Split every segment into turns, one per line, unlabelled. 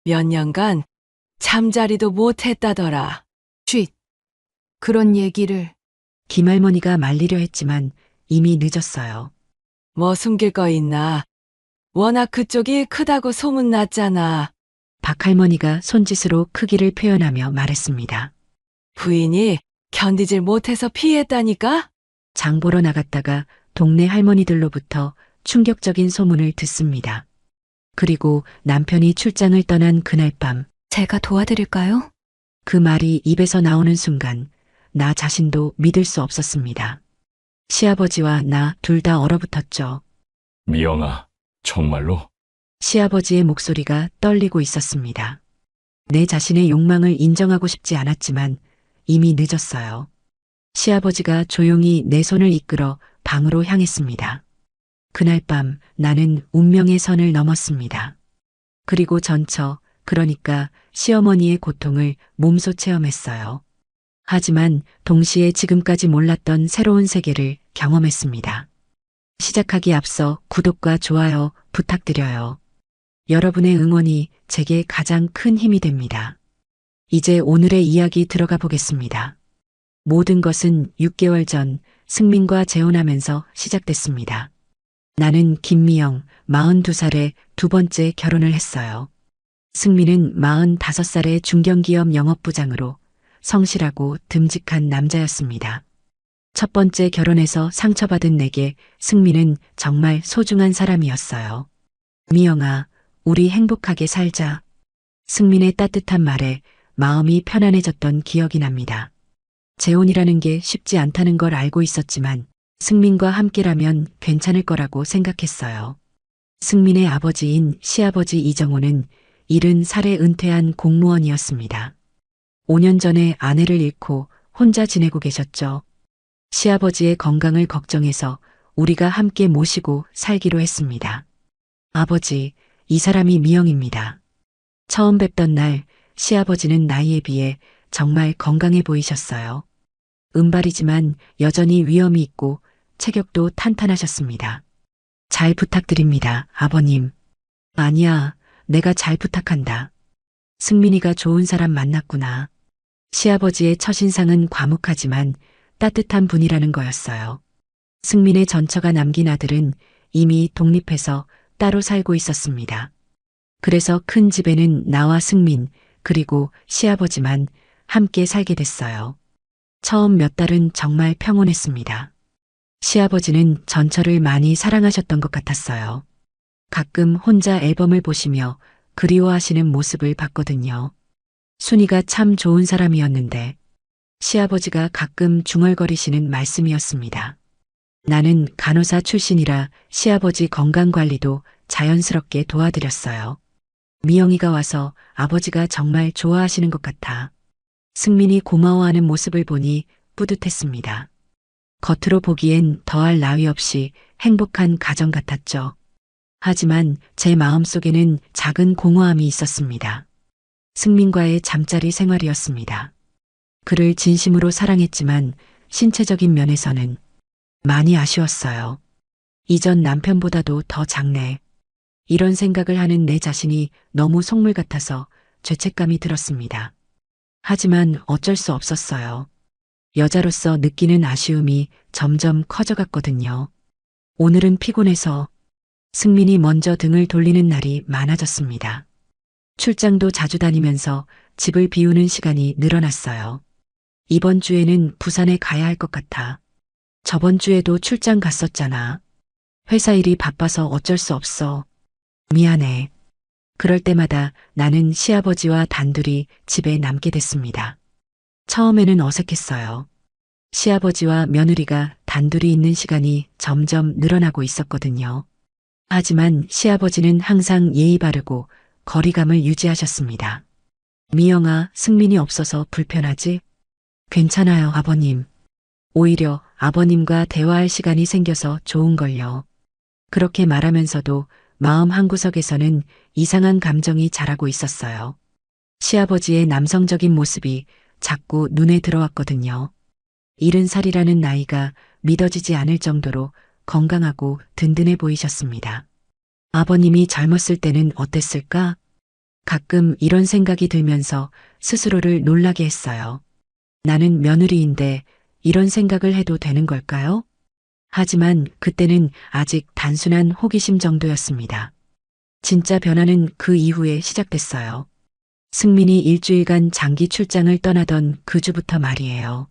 몇 년간 잠자리도 못했다더라.
쉿. 그런 얘기를.
김할머니가 말리려 했지만 이미 늦었어요.
뭐 숨길 거 있나? 워낙 그쪽이 크다고 소문났잖아.
박할머니가 손짓으로 크기를 표현하며 말했습니다.
부인이 견디질 못해서 피했다니까?
장 보러 나갔다가 동네 할머니들로부터 충격적인 소문을 듣습니다. 그리고 남편이 출장을 떠난 그날 밤,
제가 도와드릴까요?
그 말이 입에서 나오는 순간 나 자신도 믿을 수 없었습니다. 시아버지와 나 둘 다 얼어붙었죠.
미영아, 정말로?
시아버지의 목소리가 떨리고 있었습니다. 내 자신의 욕망을 인정하고 싶지 않았지만 이미 늦었어요. 시아버지가 조용히 내 손을 이끌어 방으로 향했습니다. 그날 밤 나는 운명의 선을 넘었습니다. 그리고 전처, 그러니까 시어머니의 고통을 몸소 체험했어요. 하지만 동시에 지금까지 몰랐던 새로운 세계를 경험했습니다. 시작하기 앞서 구독과 좋아요 부탁드려요. 여러분의 응원이 제게 가장 큰 힘이 됩니다. 이제 오늘의 이야기 들어가 보겠습니다. 모든 것은 6개월 전 승민과 재혼하면서 시작됐습니다. 나는 김미영, 42살에 두 번째 결혼을 했어요. 승민은 45살의 중견기업 영업부장으로 성실하고 듬직한 남자였습니다. 첫 번째 결혼에서 상처받은 내게 승민은 정말 소중한 사람이었어요. 미영아, 우리 행복하게 살자. 승민의 따뜻한 말에 마음이 편안해졌던 기억이 납니다. 재혼이라는 게 쉽지 않다는 걸 알고 있었지만 승민과 함께라면 괜찮을 거라고 생각했어요. 승민의 아버지인 시아버지 이정호는 70살에 은퇴한 공무원이었습니다. 5년 전에 아내를 잃고 혼자 지내고 계셨죠. 시아버지의 건강을 걱정해서 우리가 함께 모시고 살기로 했습니다. 아버지, 이 사람이 미영입니다. 처음 뵙던 날 시아버지는 나이에 비해 정말 건강해 보이셨어요. 은발이지만 여전히 위엄이 있고 체격도 탄탄하셨습니다. 잘 부탁드립니다, 아버님. 아니야, 내가 잘 부탁한다. 승민이가 좋은 사람 만났구나. 시아버지의 첫인상은 과묵하지만 따뜻한 분이라는 거였어요. 승민의 전처가 남긴 아들은 이미 독립해서 따로 살고 있었습니다. 그래서 큰 집에는 나와 승민, 그리고 시아버지만 함께 살게 됐어요. 처음 몇 달은 정말 평온했습니다. 시아버지는 전처를 많이 사랑하셨던 것 같았어요. 가끔 혼자 앨범을 보시며 그리워하시는 모습을 봤거든요. 순이가 참 좋은 사람이었는데 시아버지가 가끔 중얼거리시는 말씀이었습니다. 나는 간호사 출신이라 시아버지 건강관리도 자연스럽게 도와드렸어요. 미영이가 와서 아버지가 정말 좋아하시는 것 같아. 승민이 고마워하는 모습을 보니 뿌듯했습니다. 겉으로 보기엔 더할 나위 없이 행복한 가정 같았죠. 하지만 제 마음속에는 작은 공허함이 있었습니다. 승민과의 잠자리 생활이었습니다. 그를 진심으로 사랑했지만 신체적인 면에서는 많이 아쉬웠어요. 이전 남편보다도 더 작네. 이런 생각을 하는 내 자신이 너무 속물 같아서 죄책감이 들었습니다. 하지만 어쩔 수 없었어요. 여자로서 느끼는 아쉬움이 점점 커져갔거든요. 오늘은 피곤해서 승민이 먼저 등을 돌리는 날이 많아졌습니다. 출장도 자주 다니면서 집을 비우는 시간이 늘어났어요. 이번 주에는 부산에 가야 할 것 같아. 저번 주에도 출장 갔었잖아. 회사 일이 바빠서 어쩔 수 없어. 미안해. 그럴 때마다 나는 시아버지와 단둘이 집에 남게 됐습니다. 처음에는 어색했어요. 시아버지와 며느리가 단둘이 있는 시간이 점점 늘어나고 있었거든요. 하지만 시아버지는 항상 예의 바르고 거리감을 유지하셨습니다. 미영아, 승민이 없어서 불편하지? 괜찮아요, 아버님. 오히려 아버님과 대화할 시간이 생겨서 좋은걸요. 그렇게 말하면서도 마음 한구석에서는 이상한 감정이 자라고 있었어요. 시아버지의 남성적인 모습이 자꾸 눈에 들어왔거든요. 70살이라는 나이가 믿어지지 않을 정도로 건강하고 든든해 보이셨습니다. 아버님이 젊었을 때는 어땠을까? 가끔 이런 생각이 들면서 스스로를 놀라게 했어요. 나는 며느리인데 이런 생각을 해도 되는 걸까요? 하지만 그때는 아직 단순한 호기심 정도였습니다. 진짜 변화는 그 이후에 시작됐어요. 승민이 일주일간 장기 출장을 떠나던 그 주부터 말이에요.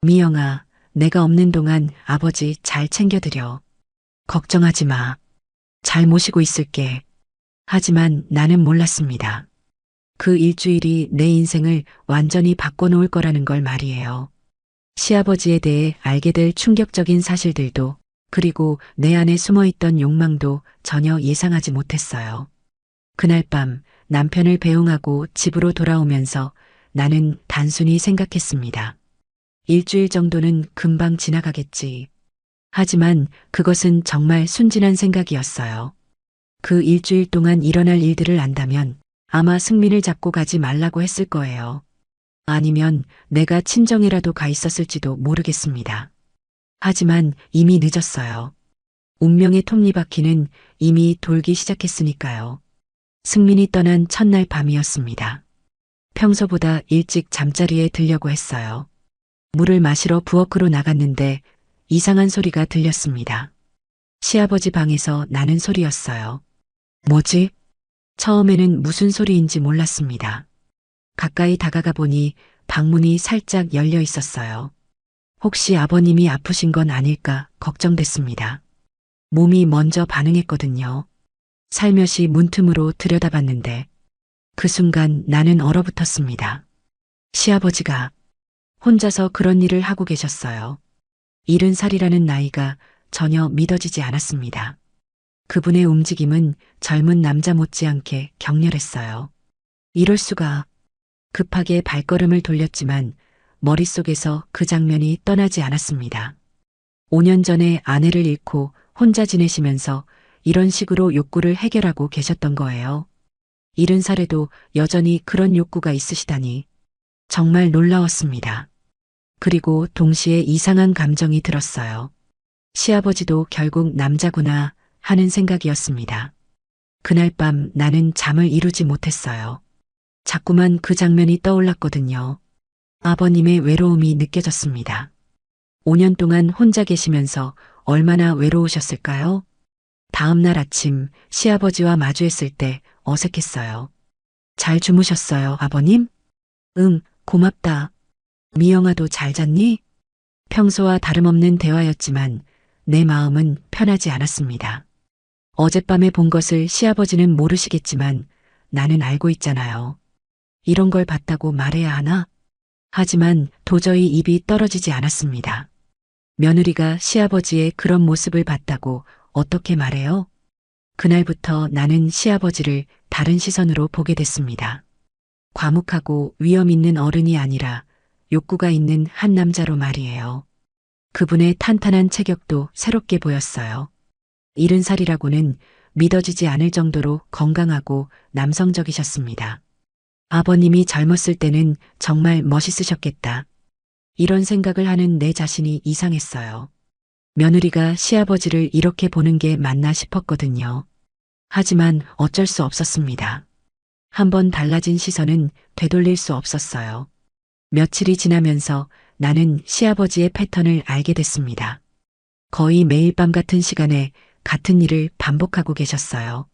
미영아, 내가 없는 동안 아버지 잘 챙겨드려. 걱정하지 마. 잘 모시고 있을게. 하지만 나는 몰랐습니다. 그 일주일이 내 인생을 완전히 바꿔놓을 거라는 걸 말이에요. 시아버지에 대해 알게 될 충격적인 사실들도, 그리고 내 안에 숨어있던 욕망도 전혀 예상하지 못했어요. 그날 밤 남편을 배웅하고 집으로 돌아오면서 나는 단순히 생각했습니다. 일주일 정도는 금방 지나가겠지. 하지만 그것은 정말 순진한 생각이었어요. 그 일주일 동안 일어날 일들을 안다면 아마 승민을 잡고 가지 말라고 했을 거예요. 아니면 내가 친정이라도 가 있었을지도 모르겠습니다. 하지만 이미 늦었어요. 운명의 톱니바퀴는 이미 돌기 시작했으니까요. 승민이 떠난 첫날 밤이었습니다. 평소보다 일찍 잠자리에 들려고 했어요. 물을 마시러 부엌으로 나갔는데 이상한 소리가 들렸습니다. 시아버지 방에서 나는 소리였어요. 뭐지? 처음에는 무슨 소리인지 몰랐습니다. 가까이 다가가 보니 방문이 살짝 열려 있었어요. 혹시 아버님이 아프신 건 아닐까 걱정됐습니다. 몸이 먼저 반응했거든요. 살며시 문틈으로 들여다봤는데 그 순간 나는 얼어붙었습니다. 시아버지가 혼자서 그런 일을 하고 계셨어요. 70살이라는 나이가 전혀 믿어지지 않았습니다. 그분의 움직임은 젊은 남자 못지않게 격렬했어요. 이럴 수가. 급하게 발걸음을 돌렸지만 머릿속에서 그 장면이 떠나지 않았습니다. 5년 전에 아내를 잃고 혼자 지내시면서 이런 식으로 욕구를 해결하고 계셨던 거예요. 70살에도 여전히 그런 욕구가 있으시다니 정말 놀라웠습니다. 그리고 동시에 이상한 감정이 들었어요. 시아버지도 결국 남자구나 하는 생각이었습니다. 그날 밤 나는 잠을 이루지 못했어요. 자꾸만 그 장면이 떠올랐거든요. 아버님의 외로움이 느껴졌습니다. 5년 동안 혼자 계시면서 얼마나 외로우셨을까요? 다음 날 아침 시아버지와 마주했을 때 어색했어요. 잘 주무셨어요, 아버님? 응, 고맙다. 미영아도 잘 잤니? 평소와 다름없는 대화였지만 내 마음은 편하지 않았습니다. 어젯밤에 본 것을 시아버지는 모르시겠지만 나는 알고 있잖아요. 이런 걸 봤다고 말해야 하나? 하지만 도저히 입이 떨어지지 않았습니다. 며느리가 시아버지의 그런 모습을 봤다고 어떻게 말해요? 그날부터 나는 시아버지를 다른 시선으로 보게 됐습니다. 과묵하고 위험 있는 어른이 아니라 욕구가 있는 한 남자로 말이에요. 그분의 탄탄한 체격도 새롭게 보였어요. 70살이라고는 믿어지지 않을 정도로 건강하고 남성적이셨습니다. 아버님이 젊었을 때는 정말 멋있으셨겠다. 이런 생각을 하는 내 자신이 이상했어요. 며느리가 시아버지를 이렇게 보는 게 맞나 싶었거든요. 하지만 어쩔 수 없었습니다. 한번 달라진 시선은 되돌릴 수 없었어요. 며칠이 지나면서 나는 시아버지의 패턴을 알게 됐습니다. 거의 매일 밤 같은 시간에 같은 일을 반복하고 계셨어요.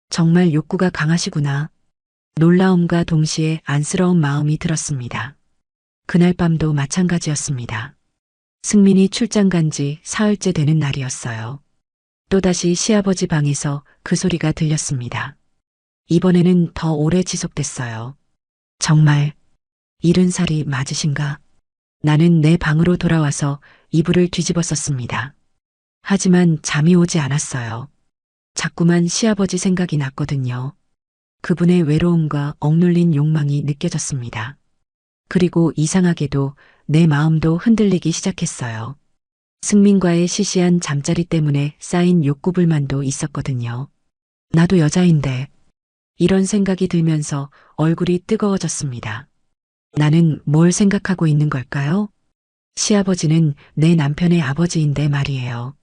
정말 욕구가 강하시구나. 놀라움과 동시에 안쓰러운 마음이 들었습니다. 그날 밤도 마찬가지였습니다. 승민이 출장 간 지 사흘째 되는 날이었어요. 또다시 시아버지 방에서 그 소리가 들렸습니다. 이번에는 더 오래 지속됐어요. 정말 70살이 맞으신가? 나는 내 방으로 돌아와서 이불을 뒤집어 썼습니다. 하지만 잠이 오지 않았어요. 자꾸만 시아버지 생각이 났거든요. 그분의 외로움과 억눌린 욕망이 느껴졌습니다. 그리고 이상하게도 내 마음도 흔들리기 시작했어요. 승민과의 시시한 잠자리 때문에 쌓인 욕구 불만도 있었거든요. 나도 여자인데 이런 생각이 들면서 얼굴이 뜨거워졌습니다. 나는 뭘 생각하고 있는 걸까요? 시아버지는 내 남편의 아버지인데 말이에요.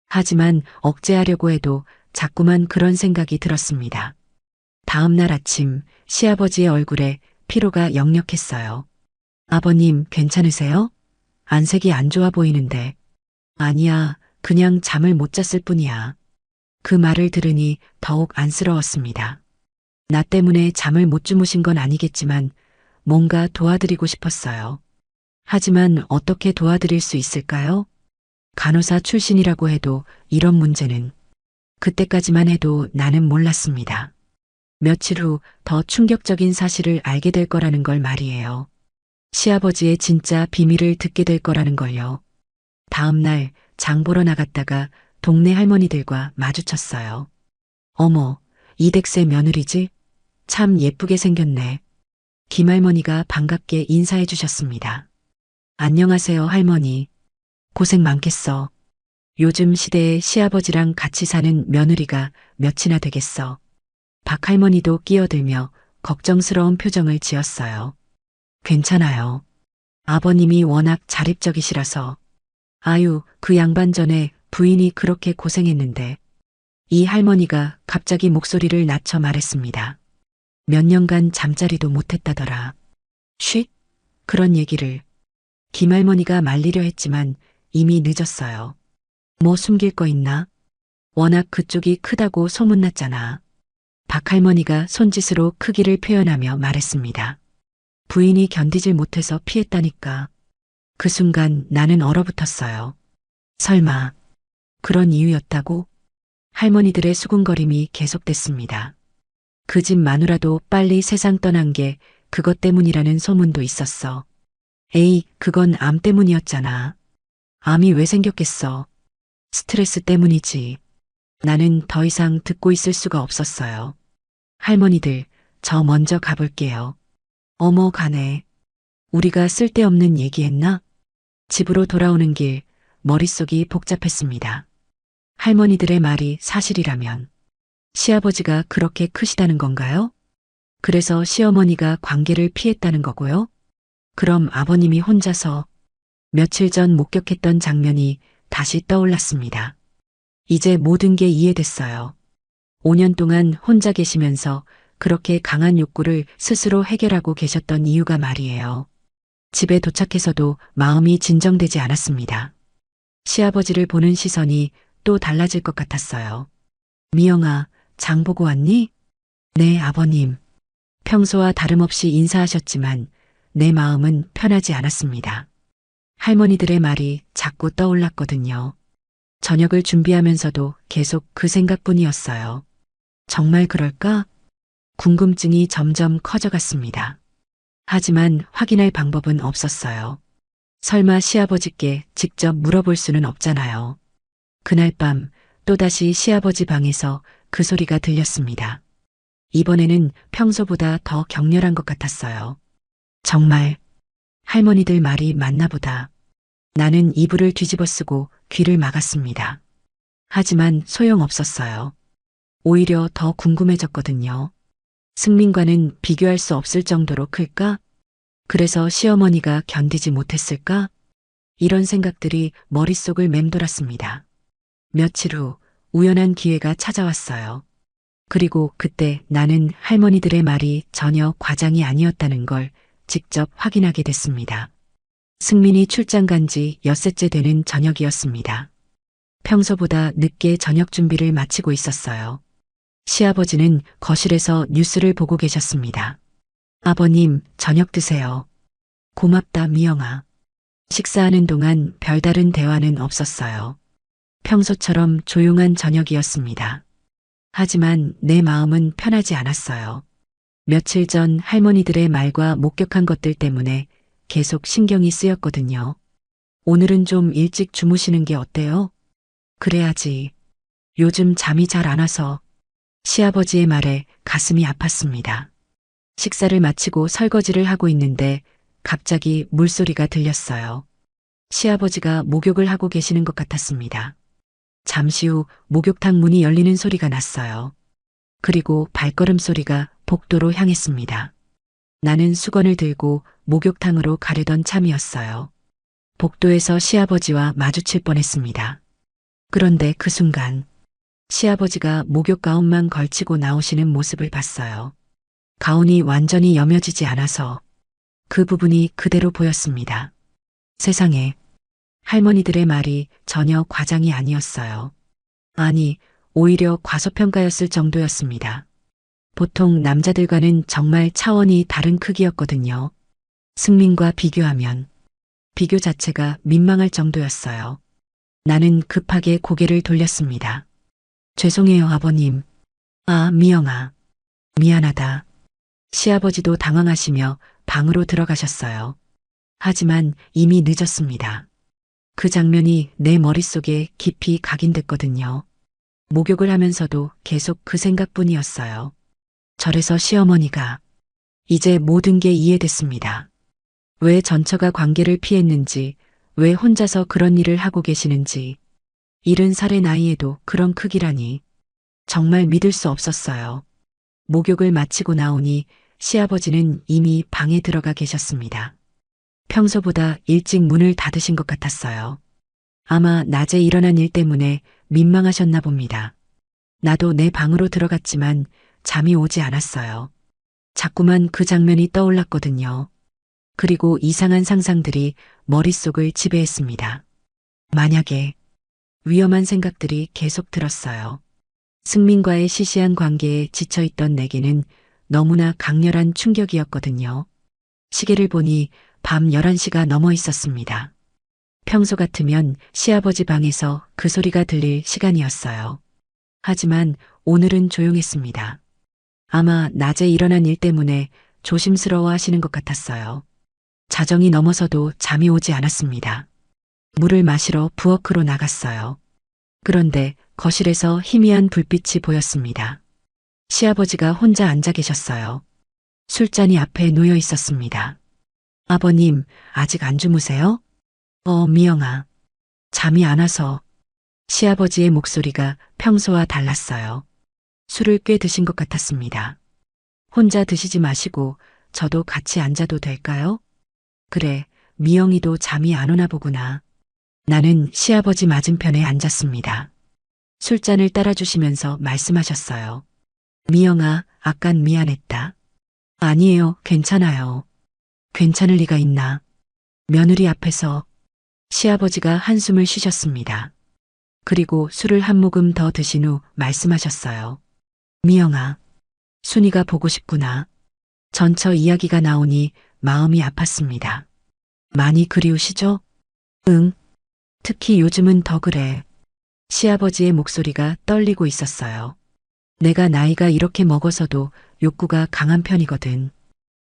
하지만 억제하려고 해도 자꾸만 그런 생각이 들었습니다. 다음 날 아침 시아버지의 얼굴에 피로가 역력했어요. 아버님 괜찮으세요? 안색이 안 좋아 보이는데. 아니야, 그냥 잠을 못 잤을 뿐이야. 그 말을 들으니 더욱 안쓰러웠습니다. 나 때문에 잠을 못 주무신 건 아니겠지만 뭔가 도와드리고 싶었어요. 하지만 어떻게 도와드릴 수 있을까요? 간호사 출신이라고 해도 이런 문제는 그때까지만 해도 나는 몰랐습니다. 며칠 후 더 충격적인 사실을 알게 될 거라는 걸 말이에요. 시아버지의 진짜 비밀을 듣게 될 거라는 걸요. 다음 날 장 보러 나갔다가 동네 할머니들과 마주쳤어요. 어머, 이댁새 며느리지? 참 예쁘게 생겼네. 김할머니가 반갑게 인사해 주셨습니다. 안녕하세요, 할머니. 고생 많겠어. 요즘 시대에 시아버지랑 같이 사는 며느리가 몇이나 되겠어. 박할머니도 끼어들며 걱정스러운 표정을 지었어요. 괜찮아요. 아버님이 워낙 자립적이시라서. 아유, 그 양반 전에 부인이 그렇게 고생했는데. 이 할머니가 갑자기 목소리를 낮춰 말했습니다. 몇 년간 잠자리도 못했다더라. 쉿? 그런 얘기를. 김할머니가 말리려 했지만 이미 늦었어요. 뭐 숨길 거 있나? 워낙 그쪽이 크다고 소문났잖아. 박할머니가 손짓으로 크기를 표현하며 말했습니다. 부인이 견디질 못해서 피했다니까. 그 순간 나는 얼어붙었어요. 설마 그런 이유였다고? 할머니들의 수군거림이 계속됐습니다. 그 집 마누라도 빨리 세상 떠난 게 그것 때문이라는 소문도 있었어. 에이, 그건 암 때문이었잖아. 암이 왜 생겼겠어? 스트레스 때문이지. 나는 더 이상 듣고 있을 수가 없었어요. 할머니들, 저 먼저 가볼게요. 어머, 가네. 우리가 쓸데없는 얘기했나? 집으로 돌아오는 길, 머릿속이 복잡했습니다. 할머니들의 말이 사실이라면 시아버지가 그렇게 크시다는 건가요? 그래서 시어머니가 관계를 피했다는 거고요? 그럼 아버님이 혼자서 며칠 전 목격했던 장면이 다시 떠올랐습니다. 이제 모든 게 이해됐어요. 5년 동안 혼자 계시면서 그렇게 강한 욕구를 스스로 해결하고 계셨던 이유가 말이에요. 집에 도착해서도 마음이 진정되지 않았습니다. 시아버지를 보는 시선이 또 달라질 것 같았어요. 미영아, 장 보고 왔니? 네, 아버님. 평소와 다름없이 인사하셨지만 내 마음은 편하지 않았습니다. 할머니들의 말이 자꾸 떠올랐거든요. 저녁을 준비하면서도 계속 그 생각뿐이었어요. 정말 그럴까? 궁금증이 점점 커져갔습니다. 하지만 확인할 방법은 없었어요. 설마 시아버지께 직접 물어볼 수는 없잖아요. 그날 밤 또다시 시아버지 방에서 그 소리가 들렸습니다. 이번에는 평소보다 더 격렬한 것 같았어요. 정말 할머니들 말이 맞나 보다. 나는 이불을 뒤집어 쓰고 귀를 막았습니다. 하지만 소용없었어요. 오히려 더 궁금해졌거든요. 승민과는 비교할 수 없을 정도로 클까? 그래서 시어머니가 견디지 못했을까? 이런 생각들이 머릿속을 맴돌았습니다. 며칠 후 우연한 기회가 찾아왔어요. 그리고 그때 나는 할머니들의 말이 전혀 과장이 아니었다는 걸 직접 확인하게 됐습니다. 승민이 출장 간 지 엿새째 되는 저녁이었습니다. 평소보다 늦게 저녁 준비를 마치고 있었어요. 시아버지는 거실에서 뉴스를 보고 계셨습니다. 아버님, 저녁 드세요. 고맙다, 미영아. 식사하는 동안 별다른 대화는 없었어요. 평소처럼 조용한 저녁이었습니다. 하지만 내 마음은 편하지 않았어요. 며칠 전 할머니들의 말과 목격한 것들 때문에 계속 신경이 쓰였거든요. 오늘은 좀 일찍 주무시는 게 어때요? 그래야지. 요즘 잠이 잘 안 와서. 시아버지의 말에 가슴이 아팠습니다. 식사를 마치고 설거지를 하고 있는데 갑자기 물소리가 들렸어요. 시아버지가 목욕을 하고 계시는 것 같았습니다. 잠시 후 목욕탕 문이 열리는 소리가 났어요. 그리고 발걸음 소리가 복도로 향했습니다. 나는 수건을 들고 목욕탕으로 가려던 참이었어요. 복도에서 시아버지와 마주칠 뻔했습니다. 그런데 그 순간 시아버지가 목욕 가운만 걸치고 나오시는 모습을 봤어요. 가운이 완전히 여며지지 않아서 그 부분이 그대로 보였습니다. 세상에, 할머니들의 말이 전혀 과장이 아니었어요. 아니, 오히려 과소평가였을 정도였습니다. 보통 남자들과는 정말 차원이 다른 크기였거든요. 승민과 비교하면 비교 자체가 민망할 정도였어요. 나는 급하게 고개를 돌렸습니다. 죄송해요, 아버님. 아, 미영아. 미안하다. 시아버지도 당황하시며 방으로 들어가셨어요. 하지만 이미 늦었습니다. 그 장면이 내 머릿속에 깊이 각인됐거든요. 목욕을 하면서도 계속 그 생각뿐이었어요. 절에서 시어머니가 이제 모든 게 이해됐습니다. 왜 전처가 관계를 피했는지, 왜 혼자서 그런 일을 하고 계시는지, 70살의 나이에도 그런 크기라니 정말 믿을 수 없었어요. 목욕을 마치고 나오니 시아버지는 이미 방에 들어가 계셨습니다. 평소보다 일찍 문을 닫으신 것 같았어요. 아마 낮에 일어난 일 때문에 민망하셨나 봅니다. 나도 내 방으로 들어갔지만 잠이 오지 않았어요. 자꾸만 그 장면이 떠올랐거든요. 그리고 이상한 상상들이 머릿속을 지배했습니다. 만약에 위험한 생각들이 계속 들었어요. 승민과의 시시한 관계에 지쳐있던 내게는 너무나 강렬한 충격이었거든요. 시계를 보니 밤 11시가 넘어 있었습니다. 평소 같으면 시아버지 방에서 그 소리가 들릴 시간이었어요. 하지만 오늘은 조용했습니다. 아마 낮에 일어난 일 때문에 조심스러워 하시는 것 같았어요. 자정이 넘어서도 잠이 오지 않았습니다. 물을 마시러 부엌으로 나갔어요. 그런데 거실에서 희미한 불빛이 보였습니다. 시아버지가 혼자 앉아 계셨어요. 술잔이 앞에 놓여 있었습니다. 아버님, 아직 안 주무세요? 미영아. 잠이 안 와서. 시아버지의 목소리가 평소와 달랐어요. 술을 꽤 드신 것 같았습니다. 혼자 드시지 마시고 저도 같이 앉아도 될까요? 그래, 미영이도 잠이 안 오나 보구나. 나는 시아버지 맞은편에 앉았습니다. 술잔을 따라주시면서 말씀하셨어요. 미영아, 아깐 미안했다. 아니에요, 괜찮아요. 괜찮을 리가 있나. 며느리 앞에서. 시아버지가 한숨을 쉬셨습니다. 그리고 술을 한 모금 더 드신 후 말씀하셨어요. 미영아, 순이가 보고 싶구나. 전처 이야기가 나오니 마음이 아팠습니다. 많이 그리우시죠? 응. 특히 요즘은 더 그래. 시아버지의 목소리가 떨리고 있었어요. 내가 나이가 이렇게 먹어서도 욕구가 강한 편이거든.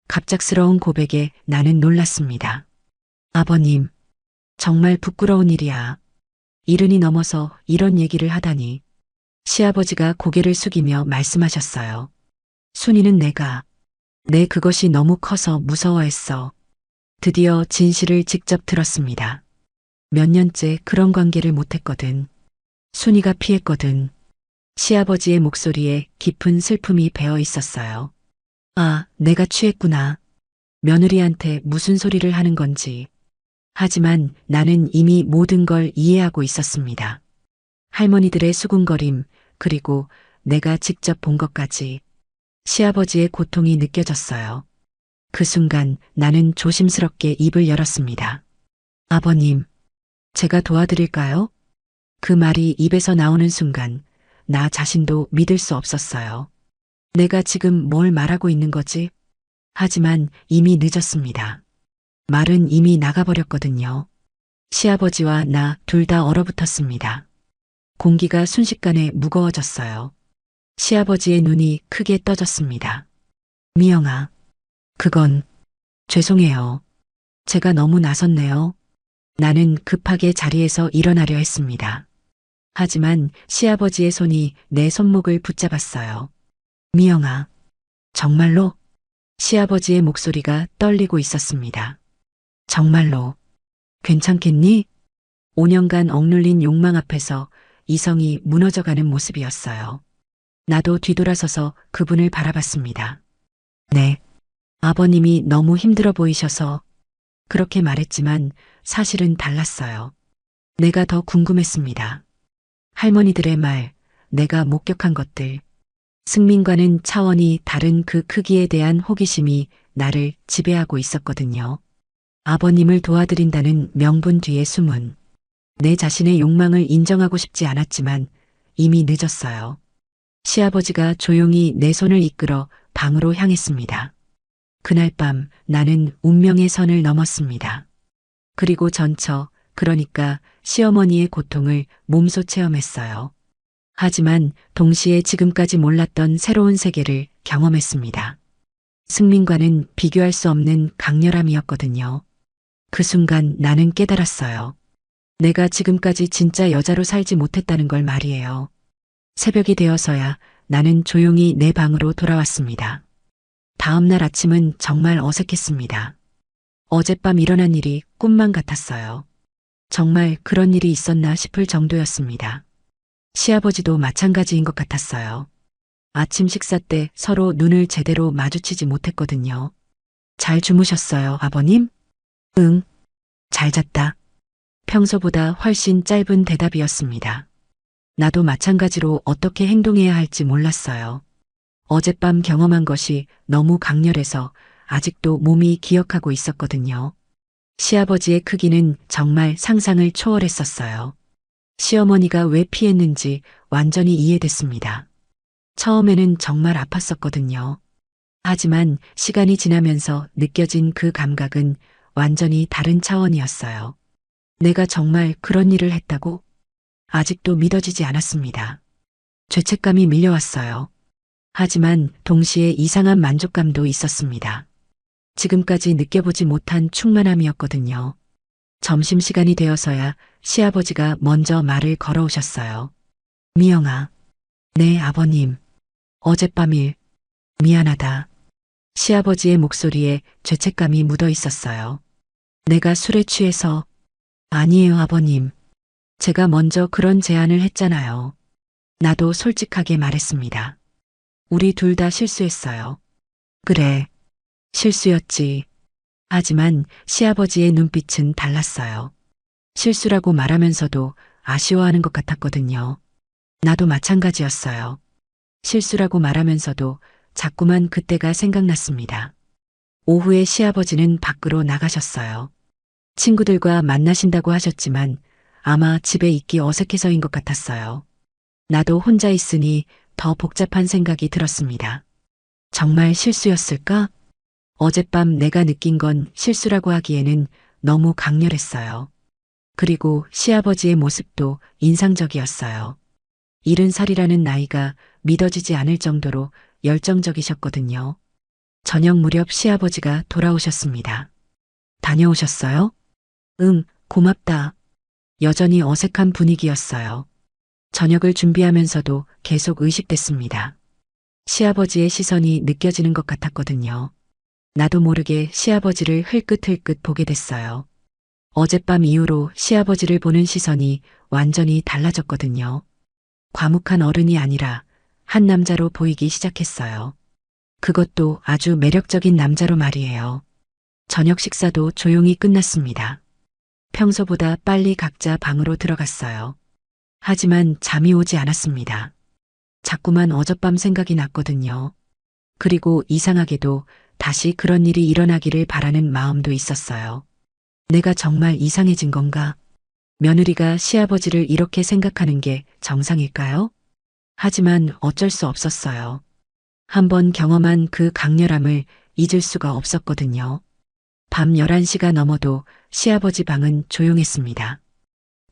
갑작스러운 고백에 나는 놀랐습니다. 아버님, 정말 부끄러운 일이야. 70이 넘어서 이런 얘기를 하다니. 시아버지가 고개를 숙이며 말씀하셨어요. 순이는 내 그것이 너무 커서 무서워했어. 드디어 진실을 직접 들었습니다. 몇 년째 그런 관계를 못했거든. 순이가 피했거든. 시아버지의 목소리에 깊은 슬픔이 배어 있었어요. 아, 내가 취했구나. 며느리한테 무슨 소리를 하는 건지. 하지만 나는 이미 모든 걸 이해하고 있었습니다. 할머니들의 수군거림, 그리고 내가 직접 본 것까지. 시아버지의 고통이 느껴졌어요. 그 순간 나는 조심스럽게 입을 열었습니다. 아버님, 제가 도와드릴까요? 그 말이 입에서 나오는 순간 나 자신도 믿을 수 없었어요. 내가 지금 뭘 말하고 있는 거지? 하지만 이미 늦었습니다. 말은 이미 나가버렸거든요. 시아버지와 나 둘 다 얼어붙었습니다. 공기가 순식간에 무거워졌어요. 시아버지의 눈이 크게 떠졌습니다. 미영아, 그건 죄송해요. 제가 너무 나섰네요. 나는 급하게 자리에서 일어나려 했습니다. 하지만 시아버지의 손이 내 손목을 붙잡았어요. 미영아, 정말로? 시아버지의 목소리가 떨리고 있었습니다. 정말로. 괜찮겠니? 5년간 억눌린 욕망 앞에서 이성이 무너져가는 모습이었어요. 나도 뒤돌아서서 그분을 바라봤습니다. 네. 아버님이 너무 힘들어 보이셔서 그렇게 말했지만 사실은 달랐어요. 내가 더 궁금했습니다. 할머니들의 말, 내가 목격한 것들. 승민과는 차원이 다른 그 크기에 대한 호기심이 나를 지배하고 있었거든요. 아버님을 도와드린다는 명분 뒤에 숨은 내 자신의 욕망을 인정하고 싶지 않았지만 이미 늦었어요. 시아버지가 조용히 내 손을 이끌어 방으로 향했습니다. 그날 밤 나는 운명의 선을 넘었습니다. 그리고 그러니까 시어머니의 고통을 몸소 체험했어요. 하지만 동시에 지금까지 몰랐던 새로운 세계를 경험했습니다. 승민과는 비교할 수 없는 강렬함이었거든요. 그 순간 나는 깨달았어요. 내가 지금까지 진짜 여자로 살지 못했다는 걸 말이에요. 새벽이 되어서야 나는 조용히 내 방으로 돌아왔습니다. 다음 날 아침은 정말 어색했습니다. 어젯밤 일어난 일이 꿈만 같았어요. 정말 그런 일이 있었나 싶을 정도였습니다. 시아버지도 마찬가지인 것 같았어요. 아침 식사 때 서로 눈을 제대로 마주치지 못했거든요. 잘 주무셨어요, 아버님? 응, 잘 잤다. 평소보다 훨씬 짧은 대답이었습니다. 나도 마찬가지로 어떻게 행동해야 할지 몰랐어요. 어젯밤 경험한 것이 너무 강렬해서 아직도 몸이 기억하고 있었거든요. 시아버지의 크기는 정말 상상을 초월했었어요. 시어머니가 왜 피했는지 완전히 이해됐습니다. 처음에는 정말 아팠었거든요. 하지만 시간이 지나면서 느껴진 그 감각은 완전히 다른 차원이었어요. 내가 정말 그런 일을 했다고? 아직도 믿어지지 않았습니다. 죄책감이 밀려왔어요. 하지만 동시에 이상한 만족감도 있었습니다. 지금까지 느껴보지 못한 충만함이었거든요. 점심시간이 되어서야 시아버지가 먼저 말을 걸어오셨어요. 미영아. 네, 아버님. 어젯밤 일, 미안하다. 시아버지의 목소리에 죄책감이 묻어 있었어요. 내가 술에 취해서. 아니에요, 아버님. 제가 먼저 그런 제안을 했잖아요. 나도 솔직하게 말했습니다. 우리 둘 다 실수했어요. 그래, 실수였지. 하지만 시아버지의 눈빛은 달랐어요. 실수라고 말하면서도 아쉬워하는 것 같았거든요. 나도 마찬가지였어요. 실수라고 말하면서도 자꾸만 그때가 생각났습니다. 오후에 시아버지는 밖으로 나가셨어요. 친구들과 만나신다고 하셨지만 아마 집에 있기 어색해서인 것 같았어요. 나도 혼자 있으니 더 복잡한 생각이 들었습니다. 정말 실수였을까? 어젯밤 내가 느낀 건 실수라고 하기에는 너무 강렬했어요. 그리고 시아버지의 모습도 인상적이었어요. 70살이라는 나이가 믿어지지 않을 정도로 열정적이셨거든요. 저녁 무렵 시아버지가 돌아오셨습니다. 다녀오셨어요? 응, 고맙다. 여전히 어색한 분위기였어요. 저녁을 준비하면서도 계속 의식됐습니다. 시아버지의 시선이 느껴지는 것 같았거든요. 나도 모르게 시아버지를 흘끗흘끗 보게 됐어요. 어젯밤 이후로 시아버지를 보는 시선이 완전히 달라졌거든요. 과묵한 어른이 아니라 한 남자로 보이기 시작했어요. 그것도 아주 매력적인 남자로 말이에요. 저녁 식사도 조용히 끝났습니다. 평소보다 빨리 각자 방으로 들어갔어요. 하지만 잠이 오지 않았습니다. 자꾸만 어젯밤 생각이 났거든요. 그리고 이상하게도 다시 그런 일이 일어나기를 바라는 마음도 있었어요. 내가 정말 이상해진 건가? 며느리가 시아버지를 이렇게 생각하는 게 정상일까요? 하지만 어쩔 수 없었어요. 한번 경험한 그 강렬함을 잊을 수가 없었거든요. 밤 11시가 넘어도 시아버지 방은 조용했습니다.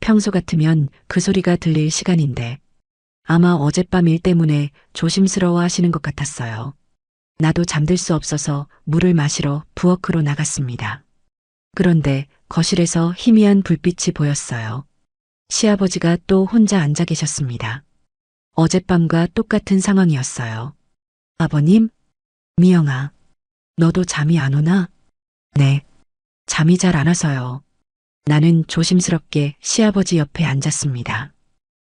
평소 같으면 그 소리가 들릴 시간인데 아마 어젯밤 일 때문에 조심스러워 하시는 것 같았어요. 나도 잠들 수 없어서 물을 마시러 부엌으로 나갔습니다. 그런데 거실에서 희미한 불빛이 보였어요. 시아버지가 또 혼자 앉아 계셨습니다. 어젯밤과 똑같은 상황이었어요. 아버님? 미영아, 너도 잠이 안 오나? 네, 잠이 잘 안 와서요. 나는 조심스럽게 시아버지 옆에 앉았습니다.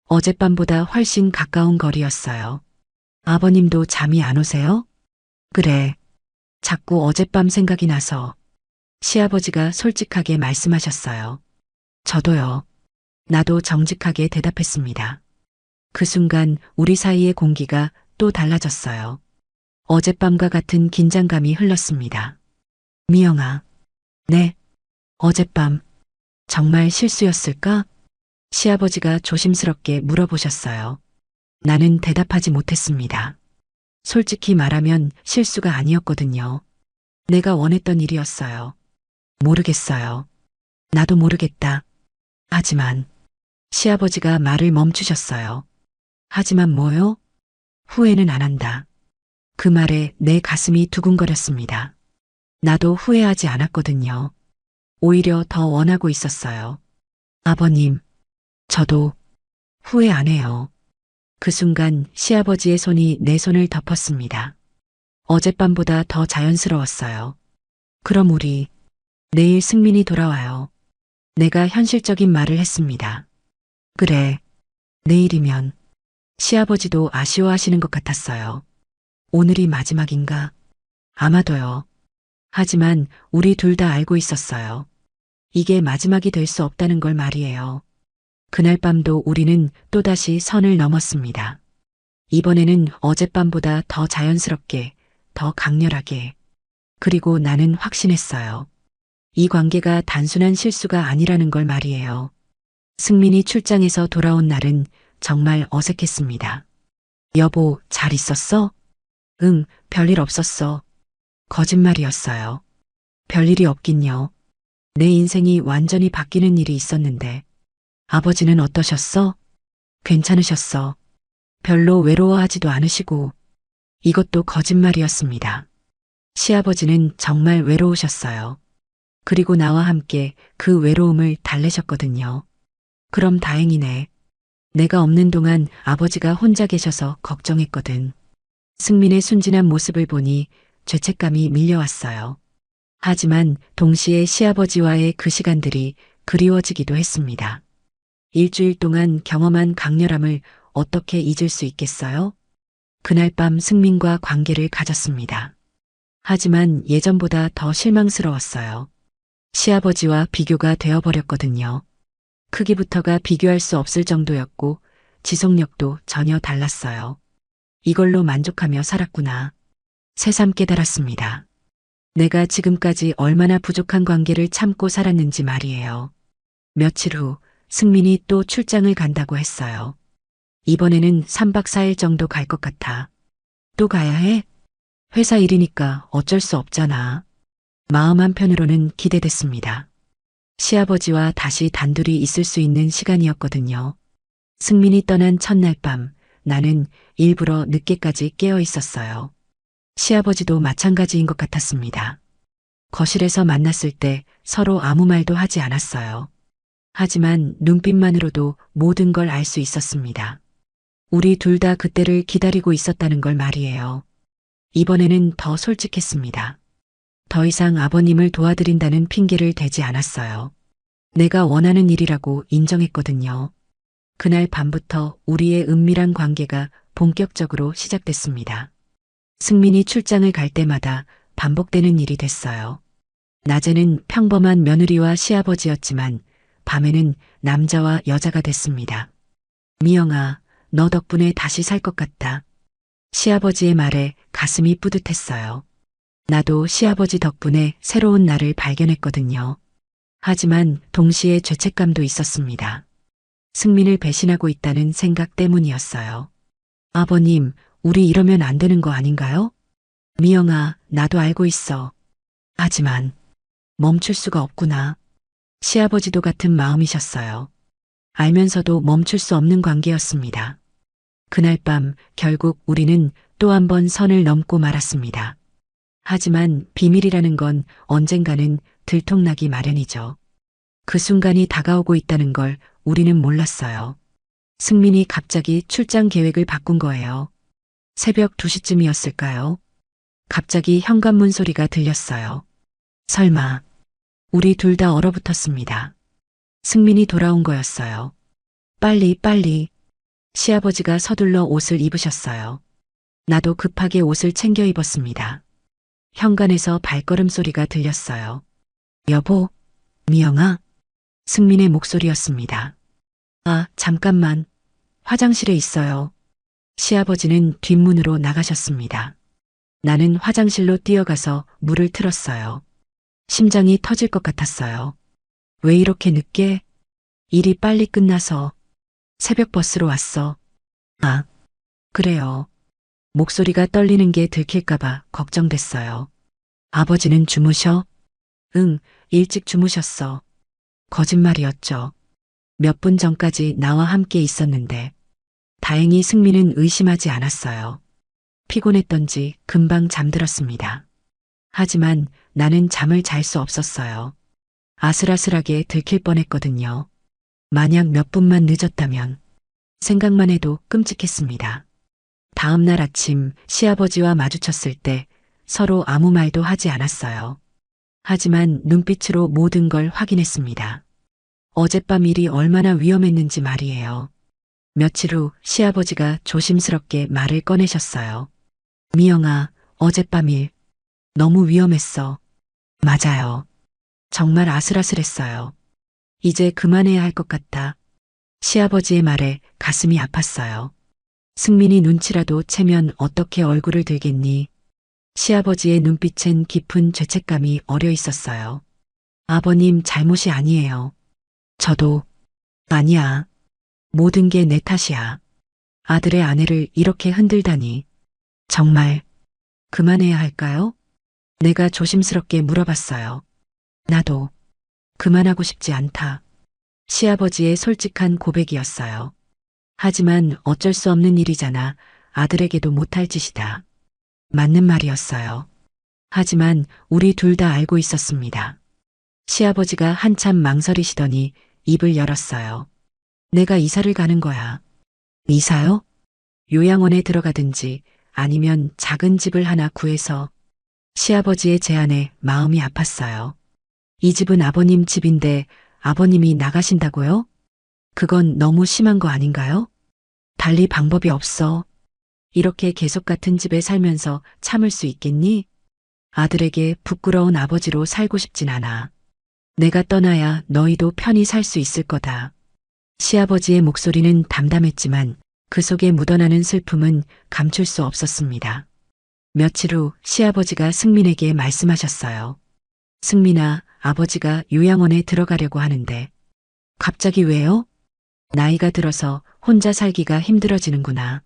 어젯밤보다 훨씬 가까운 거리였어요. 아버님도 잠이 안 오세요? 그래, 자꾸 어젯밤 생각이 나서. 시아버지가 솔직하게 말씀하셨어요. 저도요. 나도 정직하게 대답했습니다. 그 순간 우리 사이의 공기가 또 달라졌어요. 어젯밤과 같은 긴장감이 흘렀습니다. 미영아, 네, 어젯밤 정말 실수였을까? 시아버지가 조심스럽게 물어보셨어요. 나는 대답하지 못했습니다. 솔직히 말하면 실수가 아니었거든요. 내가 원했던 일이었어요. 모르겠어요. 나도 모르겠다. 하지만 시아버지가 말을 멈추셨어요. 하지만 뭐요? 후회는 안 한다. 그 말에 내 가슴이 두근거렸습니다. 나도 후회하지 않았거든요. 오히려 더 원하고 있었어요. 아버님, 저도 후회 안 해요. 그 순간 시아버지의 손이 내 손을 덮었습니다. 어젯밤보다 더 자연스러웠어요. 그럼 우리 내일 승민이 돌아와요. 내가 현실적인 말을 했습니다. 그래, 내일이면 시아버지도 아쉬워하시는 것 같았어요. 오늘이 마지막인가? 아마도요. 하지만 우리 둘 다 알고 있었어요. 이게 마지막이 될 수 없다는 걸 말이에요. 그날 밤도 우리는 또다시 선을 넘었습니다. 이번에는 어젯밤보다 더 자연스럽게, 더 강렬하게. 그리고 나는 확신했어요. 이 관계가 단순한 실수가 아니라는 걸 말이에요. 승민이 출장에서 돌아온 날은 정말 어색했습니다. 여보, 잘 있었어? 응, 별일 없었어. 거짓말이었어요. 별일이 없긴요. 내 인생이 완전히 바뀌는 일이 있었는데. 아버지는 어떠셨어? 괜찮으셨어. 별로 외로워하지도 않으시고. 이것도 거짓말이었습니다. 시아버지는 정말 외로우셨어요. 그리고 나와 함께 그 외로움을 달래셨거든요. 그럼 다행이네. 내가 없는 동안 아버지가 혼자 계셔서 걱정했거든. 승민의 순진한 모습을 보니 죄책감이 밀려왔어요. 하지만 동시에 시아버지와의 그 시간들이 그리워지기도 했습니다. 일주일 동안 경험한 강렬함을 어떻게 잊을 수 있겠어요? 그날 밤 승민과 관계를 가졌습니다. 하지만 예전보다 더 실망스러웠어요. 시아버지와 비교가 되어버렸거든요. 크기부터가 비교할 수 없을 정도였고 지속력도 전혀 달랐어요. 이걸로 만족하며 살았구나. 새삼 깨달았습니다. 내가 지금까지 얼마나 부족한 관계를 참고 살았는지 말이에요. 며칠 후 승민이 또 출장을 간다고 했어요. 이번에는 3박 4일 정도 갈 것 같아. 또 가야 해? 회사 일이니까 어쩔 수 없잖아. 마음 한편으로는 기대됐습니다. 시아버지와 다시 단둘이 있을 수 있는 시간이었거든요. 승민이 떠난 첫날 밤 나는 일부러 늦게까지 깨어 있었어요. 시아버지도 마찬가지인 것 같았습니다. 거실에서 만났을 때 서로 아무 말도 하지 않았어요. 하지만 눈빛만으로도 모든 걸 알 수 있었습니다. 우리 둘 다 그때를 기다리고 있었다는 걸 말이에요. 이번에는 더 솔직했습니다. 더 이상 아버님을 도와드린다는 핑계를 대지 않았어요. 내가 원하는 일이라고 인정했거든요. 그날 밤부터 우리의 은밀한 관계가 본격적으로 시작됐습니다. 승민이 출장을 갈 때마다 반복되는 일이 됐어요. 낮에는 평범한 며느리와 시아버지였지만 밤에는 남자와 여자가 됐습니다. 미영아, 너 덕분에 다시 살 것 같다. 시아버지의 말에 가슴이 뿌듯했어요. 나도 시아버지 덕분에 새로운 나를 발견했거든요. 하지만 동시에 죄책감도 있었습니다. 승민을 배신하고 있다는 생각 때문이었어요. 아버님, 우리 이러면 안 되는 거 아닌가요? 미영아, 나도 알고 있어. 하지만 멈출 수가 없구나. 시아버지도 같은 마음이셨어요. 알면서도 멈출 수 없는 관계였습니다. 그날 밤 결국 우리는 또 한 번 선을 넘고 말았습니다. 하지만 비밀이라는 건 언젠가는 들통나기 마련이죠. 그 순간이 다가오고 있다는 걸 우리는 몰랐어요. 승민이 갑자기 출장 계획을 바꾼 거예요. 새벽 2시쯤이었을까요? 갑자기 현관문 소리가 들렸어요. 설마, 우리 둘 다 얼어붙었습니다. 승민이 돌아온 거였어요. 빨리, 빨리. 시아버지가 서둘러 옷을 입으셨어요. 나도 급하게 옷을 챙겨 입었습니다. 현관에서 발걸음 소리가 들렸어요. 여보, 미영아. 승민의 목소리였습니다. 아, 잠깐만. 화장실에 있어요. 시아버지는 뒷문으로 나가셨습니다. 나는 화장실로 뛰어가서 물을 틀었어요. 심장이 터질 것 같았어요. 왜 이렇게 늦게? 일이 빨리 끝나서 새벽 버스로 왔어. 아, 그래요. 목소리가 떨리는 게 들킬까봐 걱정됐어요. 아버지는 주무셔? 응, 일찍 주무셨어. 거짓말이었죠. 몇 분 전까지 나와 함께 있었는데 다행히 승민은 의심하지 않았어요. 피곤했던지 금방 잠들었습니다. 하지만 나는 잠을 잘 수 없었어요. 아슬아슬하게 들킬 뻔했거든요. 만약 몇 분만 늦었다면 생각만 해도 끔찍했습니다. 다음 날 아침 시아버지와 마주쳤을 때 서로 아무 말도 하지 않았어요. 하지만 눈빛으로 모든 걸 확인했습니다. 어젯밤 일이 얼마나 위험했는지 말이에요. 며칠 후 시아버지가 조심스럽게 말을 꺼내셨어요. 미영아, 어젯밤 일 너무 위험했어. 맞아요. 정말 아슬아슬했어요. 이제 그만해야 할 것 같아. 시아버지의 말에 가슴이 아팠어요. 승민이 눈치라도 채면 어떻게 얼굴을 들겠니? 시아버지의 눈빛엔 깊은 죄책감이 어려 있었어요. 아버님 잘못이 아니에요. 저도 아니야. 모든 게 내 탓이야. 아들의 아내를 이렇게 흔들다니. 정말 그만해야 할까요? 내가 조심스럽게 물어봤어요. 나도 그만하고 싶지 않다. 시아버지의 솔직한 고백이었어요. 하지만 어쩔 수 없는 일이잖아. 아들에게도 못할 짓이다. 맞는 말이었어요. 하지만 우리 둘 다 알고 있었습니다. 시아버지가 한참 망설이시더니 입을 열었어요. 내가 이사를 가는 거야. 이사요? 요양원에 들어가든지 아니면 작은 집을 하나 구해서. 시아버지의 제안에 마음이 아팠어요. 이 집은 아버님 집인데 아버님이 나가신다고요? 그건 너무 심한 거 아닌가요? 달리 방법이 없어. 이렇게 계속 같은 집에 살면서 참을 수 있겠니? 아들에게 부끄러운 아버지로 살고 싶진 않아. 내가 떠나야 너희도 편히 살 수 있을 거다. 시아버지의 목소리는 담담했지만 그 속에 묻어나는 슬픔은 감출 수 없었습니다. 며칠 후 시아버지가 승민에게 말씀하셨어요. 승민아, 아버지가 요양원에 들어가려고 하는데. 갑자기 왜요? 나이가 들어서 혼자 살기가 힘들어지는구나.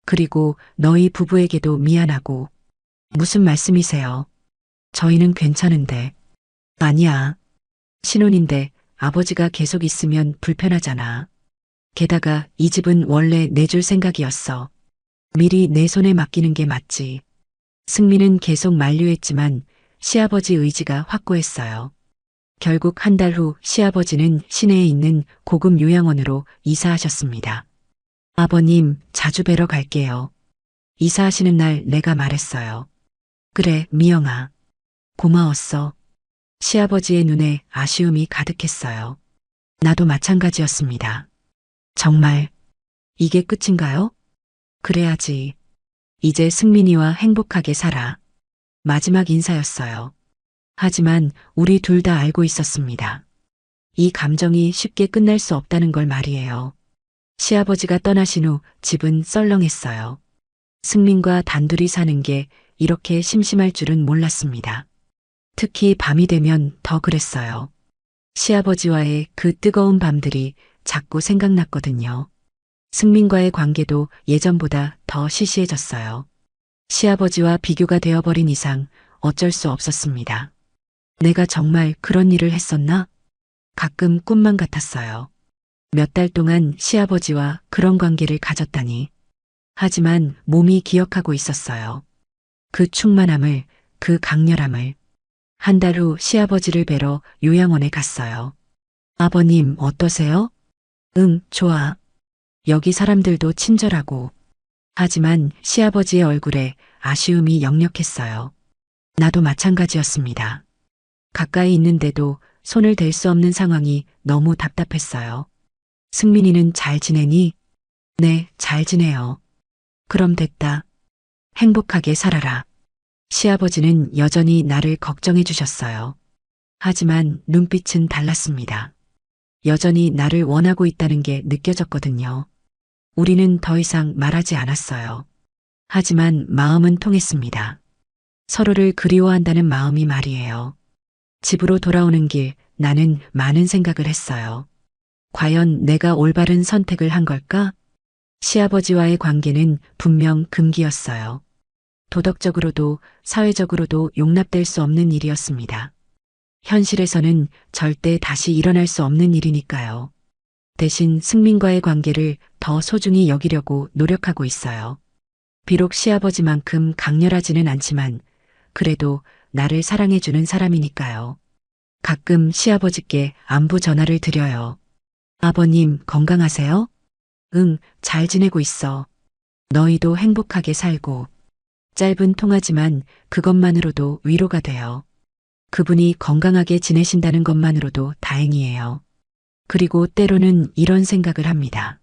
그리고 너희 부부에게도 미안하고. 무슨 말씀이세요? 저희는 괜찮은데. 아니야. 신혼인데 아버지가 계속 있으면 불편하잖아. 게다가 이 집은 원래 내줄 생각이었어. 미리 내 손에 맡기는 게 맞지. 승민은 계속 만류했지만 시아버지 의지가 확고했어요. 결국 한 달 후 시아버지는 시내에 있는 고급 요양원으로 이사하셨습니다. 아버님, 자주 뵈러 갈게요. 이사하시는 날 내가 말했어요. 그래, 미영아. 고마웠어. 시아버지의 눈에 아쉬움이 가득했어요. 나도 마찬가지였습니다. 정말 이게 끝인가요? 그래야지. 이제 승민이와 행복하게 살아. 마지막 인사였어요. 하지만 우리 둘 다 알고 있었습니다. 이 감정이 쉽게 끝날 수 없다는 걸 말이에요. 시아버지가 떠나신 후 집은 썰렁했어요. 승민과 단둘이 사는 게 이렇게 심심할 줄은 몰랐습니다. 특히 밤이 되면 더 그랬어요. 시아버지와의 그 뜨거운 밤들이 자꾸 생각났거든요. 승민과의 관계도 예전보다 더 시시해졌어요. 시아버지와 비교가 되어버린 이상 어쩔 수 없었습니다. 내가 정말 그런 일을 했었나? 가끔 꿈만 같았어요. 몇 달 동안 시아버지와 그런 관계를 가졌다니. 하지만 몸이 기억하고 있었어요. 그 충만함을, 그 강렬함을. 한 달 후 시아버지를 뵈러 요양원에 갔어요. 아버님 어떠세요? 응, 좋아. 여기 사람들도 친절하고. 하지만 시아버지의 얼굴에 아쉬움이 역력했어요. 나도 마찬가지였습니다. 가까이 있는데도 손을 댈 수 없는 상황이 너무 답답했어요. 승민이는 잘 지내니? 네, 잘 지내요. 그럼 됐다. 행복하게 살아라. 시아버지는 여전히 나를 걱정해 주셨어요. 하지만 눈빛은 달랐습니다. 여전히 나를 원하고 있다는 게 느껴졌거든요. 우리는 더 이상 말하지 않았어요. 하지만 마음은 통했습니다. 서로를 그리워한다는 마음이 말이에요. 집으로 돌아오는 길 나는 많은 생각을 했어요. 과연 내가 올바른 선택을 한 걸까? 시아버지와의 관계는 분명 금기였어요. 도덕적으로도 사회적으로도 용납될 수 없는 일이었습니다. 현실에서는 절대 다시 일어날 수 없는 일이니까요. 대신 승민과의 관계를 더 소중히 여기려고 노력하고 있어요. 비록 시아버지만큼 강렬하지는 않지만 그래도 나를 사랑해주는 사람이니까요. 가끔 시아버지께 안부 전화를 드려요. 아버님 건강하세요? 응, 잘 지내고 있어. 너희도 행복하게 살고. 짧은 통화지만 그것만으로도 위로가 돼요. 그분이 건강하게 지내신다는 것만으로도 다행이에요. 그리고 때로는 이런 생각을 합니다.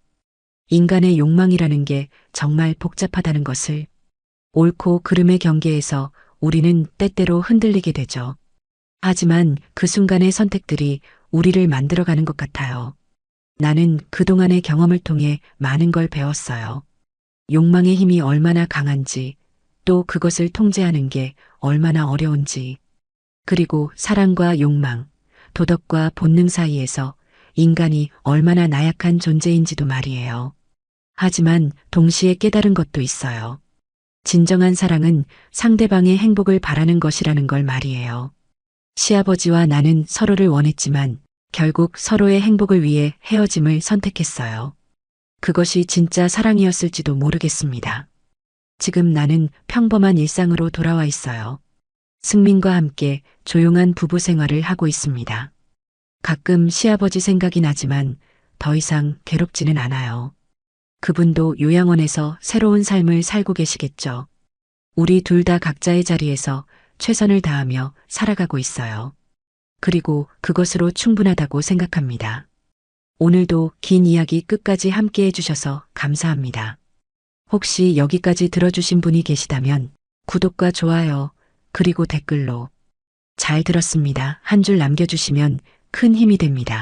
인간의 욕망이라는 게 정말 복잡하다는 것을. 옳고 그름의 경계에서 우리는 때때로 흔들리게 되죠. 하지만 그 순간의 선택들이 우리를 만들어가는 것 같아요. 나는 그동안의 경험을 통해 많은 걸 배웠어요. 욕망의 힘이 얼마나 강한지, 또 그것을 통제하는 게 얼마나 어려운지, 그리고 사랑과 욕망, 도덕과 본능 사이에서 인간이 얼마나 나약한 존재인지도 말이에요. 하지만 동시에 깨달은 것도 있어요. 진정한 사랑은 상대방의 행복을 바라는 것이라는 걸 말이에요. 시아버지와 나는 서로를 원했지만 결국 서로의 행복을 위해 헤어짐을 선택했어요. 그것이 진짜 사랑이었을지도 모르겠습니다. 지금 나는 평범한 일상으로 돌아와 있어요. 승민과 함께 조용한 부부 생활을 하고 있습니다. 가끔 시아버지 생각이 나지만 더 이상 괴롭지는 않아요. 그분도 요양원에서 새로운 삶을 살고 계시겠죠. 우리 둘 다 각자의 자리에서 최선을 다하며 살아가고 있어요. 그리고 그것으로 충분하다고 생각합니다. 오늘도 긴 이야기 끝까지 함께 해주셔서 감사합니다. 혹시 여기까지 들어주신 분이 계시다면 구독과 좋아요, 그리고 댓글로 잘 들었습니다. 한 줄 남겨주시면 큰 힘이 됩니다.